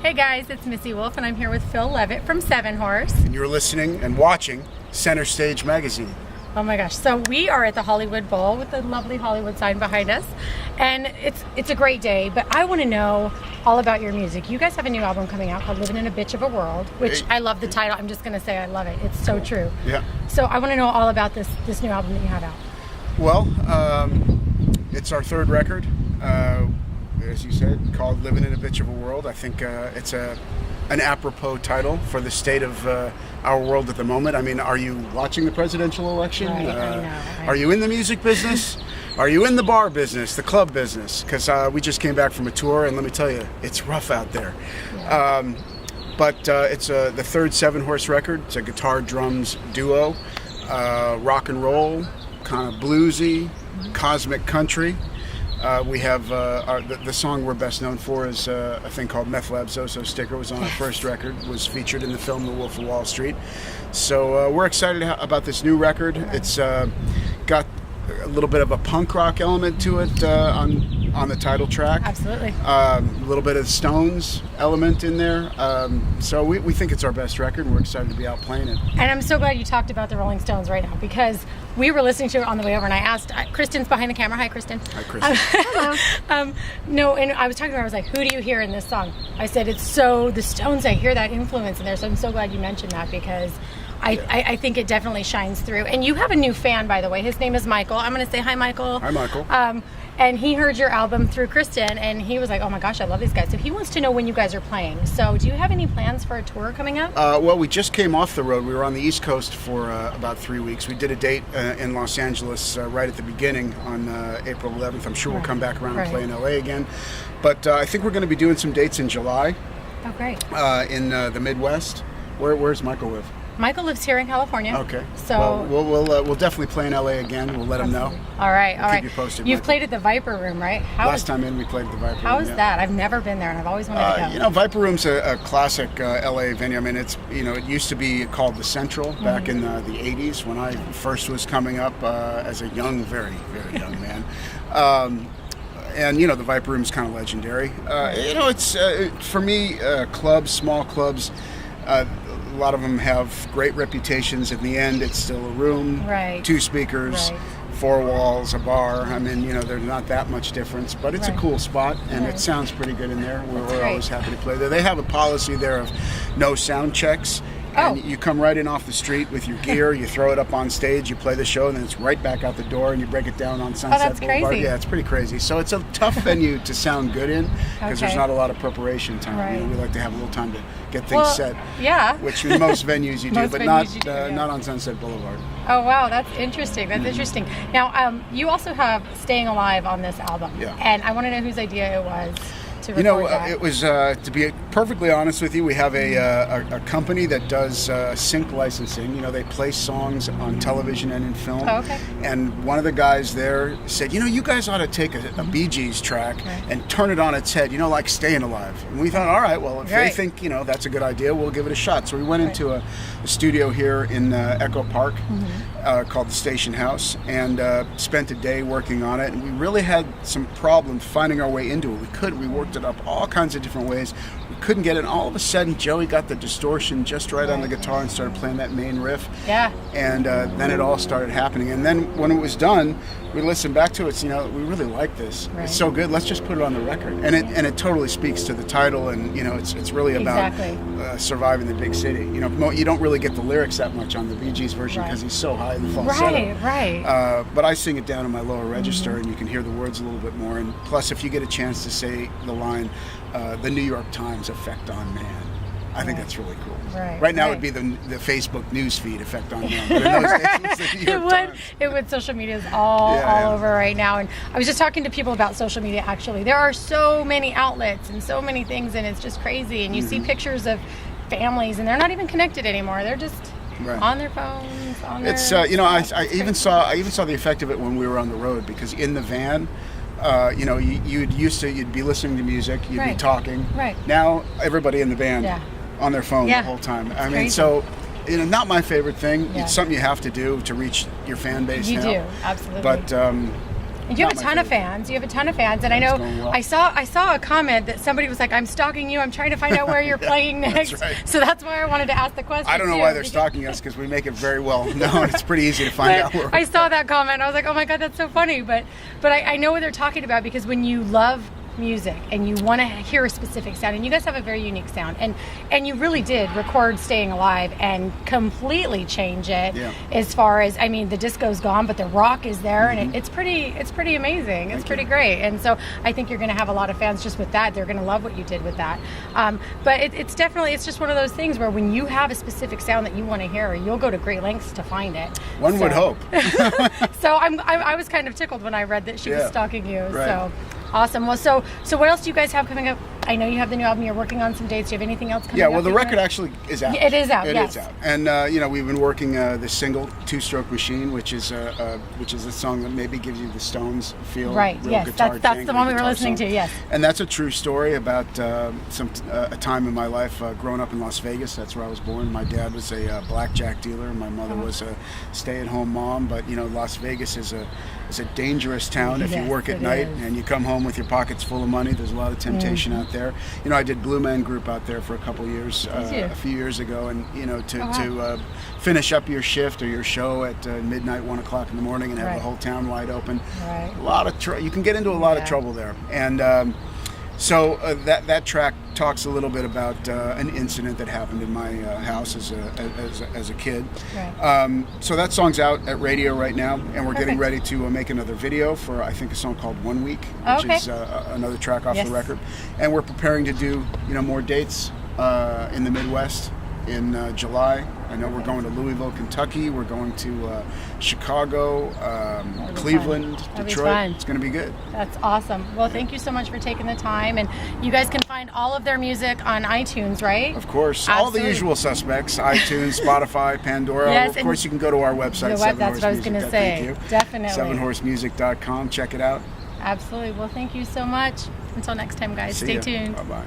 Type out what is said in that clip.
Hey guys, it's Missy Wolf, and I'm here with Phil Leavitt from 7Horse. And you're listening and watching Center Stage Magazine. Oh my gosh, so we are at the Hollywood Bowl with the lovely Hollywood sign behind us, and it's a great day, but I want to know all about your music. You guys have a new album coming out called Living in a Bitch of a World, which I love the title. I'm just going to say I love it. It's so true. Yeah. So I want to know all about this new album that you have out. Well, it's our third record, as you said, called Living in a Bitch of a World. I think it's an apropos title for the state of our world at the moment. I mean, are you watching the presidential election? Right, I know. Are you in the music business? Are you in the bar business, the club business? Because we just came back from a tour, and let me tell you, it's rough out there. Yeah. But it's the third 7Horse record. It's a guitar drums duo, rock and roll, kind of bluesy, cosmic country. We have the song we're best known for is a thing called Meth Lab Zoso Sticker. Was on our first record, was featured in the film The Wolf of Wall Street. So we're excited about this new record. It's got a little bit of a punk rock element to it on the title track. Absolutely. A little bit of Stones element in there. So we think it's our best record, and we're excited to be out playing it. And I'm so glad you talked about the Rolling Stones right now, because we were listening to it on the way over, and I asked, Kristen's behind the camera. Hi, Kristen. Hi, Kristen. Hello. No, and I was talking to her, I was like, who do you hear in this song? I said, it's so the Stones. I hear that influence in there, so I'm so glad you mentioned that, because I think it definitely shines through. And you have a new fan, by the way. His name is Michael. I'm going to say hi, Michael. Hi, Michael. And he heard your album through Kristen, and he was like, oh my gosh, I love these guys. So he wants to know when you guys are playing. So do you have any plans for a tour coming up? Well, we just came off the road. We were on the East Coast for about 3 weeks. We did a date in Los Angeles right at the beginning on April 11th. I'm sure we'll come back around and play in LA again. But I think we're going to be doing some dates in July. Oh, great. In the Midwest. Where's Michael live? Michael lives here in California. Okay. So we'll definitely play in LA again. We'll let him know. All right. We'll keep you posted. You've played at the Viper Room, right? Last time in, we played at the Viper Room. How is that? I've never been there, and I've always wanted to go. Viper Room's a classic LA venue. I mean, it's it used to be called the Central back in the 80s when I first was coming up as a young, very, very young man. And the Viper Room's kind of legendary. It's for me, clubs, small clubs. A lot of them have great reputations. In the end, it's still a room, two speakers, four walls, a bar. I mean, there's not that much difference, but it's a cool spot, and it sounds pretty good in there. We're always happy to play there. They have a policy there of no sound checks. And you come right in off the street with your gear, you throw it up on stage, you play the show, and then it's right back out the door, and you break it down on Sunset Boulevard. Crazy. Yeah, it's pretty crazy. So it's a tough venue to sound good in, because there's not a lot of preparation time. We like to have a little time to get things set. Yeah. Which in most venues you do, but not on Sunset Boulevard. Oh, wow, that's interesting. That's interesting. Now, you also have Staying Alive on this album. Yeah. And I want to know whose idea it was to record that. It was, to be perfectly honest with you, we have a company that does sync licensing. They play songs on television and in film. Oh, okay. And one of the guys there said, you guys ought to take a Bee Gees track and turn it on its head, like Staying Alive. And we thought, all right, well, if they think, that's a good idea, we'll give it a shot. So we went into a studio here in Echo Park called the Station House, and spent a day working on it. And we really had some problems finding our way into it. We worked it up all kinds of different ways. We couldn't get it. And all of a sudden, Joey got the distortion just right on the guitar and started playing that main riff. Yeah. And then it all started happening. And then when it was done, we listened back to it. We really like this. Right. It's so good. Let's just put it on the record. And it totally speaks to the title. And it's really about surviving the big city. You don't really get the lyrics that much on the Bee Gees version because he's so high in the falsetto. Right. But I sing it down in my lower register, and you can hear the words a little bit more. And plus, if you get a chance to say the line, the New York Times effect on man, I think that's really cool. Right now it would be the Facebook news feed effect on man. But in those days, it was the New York Times. It would. Social media is all over right now. And I was just talking to people about social media, actually. There are so many outlets and so many things, and it's just crazy. And you see pictures of families, and they're not even connected anymore. They're just on their phones. It's I even saw the effect of it when we were on the road, because in the van, you'd be listening to music, you'd be talking. Right. Now everybody in the band on their phone the whole time. I mean, so not my favorite thing. It's something you have to do to reach your fan base. You do, absolutely. But And you have Not a my ton of favorite. fans. You have a ton of fans, and I It's know going well. I saw a comment that somebody was like, "I'm stalking you. I'm trying to find out where you're playing next." That's right. So that's why I wanted to ask the question. I don't know too, why they're because- stalking us because we make it very well known. It's pretty easy to find out where I saw that comment. And I was like, "Oh my god, that's so funny!" But I know what they're talking about, because when you love music and you want to hear a specific sound, and you guys have a very unique sound, and you really did record Staying Alive and completely change it. Yeah. As far as, I mean, the disco's gone, but the rock is there, and it's pretty amazing. It's pretty great, and so I think you're going to have a lot of fans just with that. They're going to love what you did with that. But it's definitely, it's just one of those things where when you have a specific sound that you want to hear, you'll go to great lengths to find it. One would hope. So I was kind of tickled when I read that she was Yeah. stalking you. Right. So awesome. Well, so what else do you guys have coming up? I know you have the new album. You're working on some dates. Do you have anything else coming Yeah, up? well, the that you're- record actually is out. Yeah, it is out, It yes. is out, and we've been working the single "Two-Stroke Machine," which is a song that maybe gives you the Stones feel. Right. Real Yes. guitar That's jangle the one we were guitar listening song. to. Yes. And that's a true story about a time in my life growing up in Las Vegas. That's where I was born. My dad was a blackjack dealer, and my mother was a stay-at-home mom. But Las Vegas is a dangerous town if you Yes, work at it night is. and you come home with your pockets full of money. There's a lot of temptation out there. I did Blue Man Group out there for a couple of years, Did you? a few years ago, and to wow. finish up your shift or your show at midnight, 1 o'clock in the morning, and have Right. the whole town wide open. Right. A lot of you can get into a lot of Yeah. trouble there, and so that track talks a little bit about an incident that happened in my house as a kid. Right. So that song's out at radio right now, and we're getting Perfect. ready to make another video for, I think, a song called "1 Week," which Okay. is another track off Yes. the record. And we're preparing to do more dates in the Midwest in July. I know we're going to Louisville, Kentucky. We're going to Chicago, be Cleveland, fun. That'd be Detroit. fun. It's going to be good. That's awesome. Well, thank you so much for taking the time. And you guys can find all of their music on iTunes, right? Of course, all the Absolutely. usual suspects: iTunes, Spotify, Pandora. Yes, of and course, you can go to our website. the web- that's what I was gonna sevenhorsemusic.com. say. Thank you. Definitely. 7horsemusic.com. Check it out. Absolutely. Well, thank you so much. Until next time, guys. See Stay ya. tuned. Bye bye.